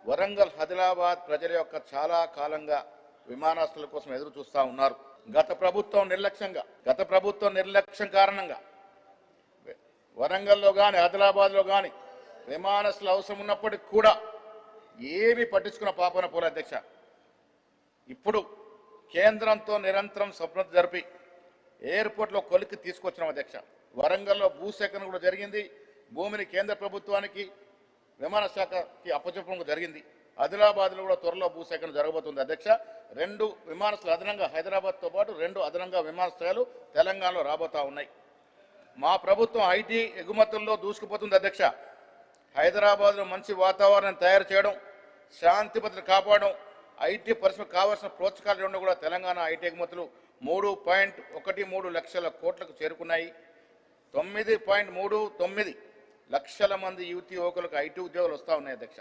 వరంగల్ ఆదిలాబాద్ ప్రజల యొక్క చాలా కాలంగా విమానాశ్రయాల కోసం ఎదురు చూస్తూ ఉన్నారు. గత ప్రభుత్వం నిర్లక్ష్యం కారణంగా వరంగల్లో కానీ ఆదిలాబాద్లో కానీ విమానాశ్రయాలు అవసరం ఉన్నప్పటికీ కూడా ఏమీ పట్టించుకున్న పాపన పోలే అధ్యక్ష. ఇప్పుడు కేంద్రంతో నిరంతరం సంప్రదింపులు జరిపి ఎయిర్పోర్ట్లో కొలిక్కి తీసుకొచ్చినాం అధ్యక్ష. వరంగల్లో భూసేకరణ కూడా జరిగింది. భూమిని కేంద్ర ప్రభుత్వానికి విమాన శాఖకి అప్పచెప్పడం జరిగింది. ఆదిలాబాద్లో కూడా త్వరలో భూసేకరణ జరగబోతుంది అధ్యక్ష. 2 విమానాశ్రయాలు అదనంగా హైదరాబాద్తో పాటు 2 అదనంగా విమానాశ్రయాలు తెలంగాణలో రాబోతా ఉన్నాయి. మా ప్రభుత్వం ఐటీ ఎగుమతుల్లో దూసుకుపోతుంది అధ్యక్ష. హైదరాబాద్లో మంచి వాతావరణం తయారు చేయడం, శాంతి భద్రత కాపాడడం, ఐటీ పరిశ్రమకు కావాల్సిన ప్రోత్సాహాలు ఇవ్వడం కూడా తెలంగాణ ఐటీ ఎగుమతులు 3.13 లక్షల కోట్లకు చేరుకున్నాయి. 9.39 లక్షల మంది యువతి యువకులకు ఐటీ ఉద్యోగాలు వస్తూ ఉన్నాయి అధ్యక్ష.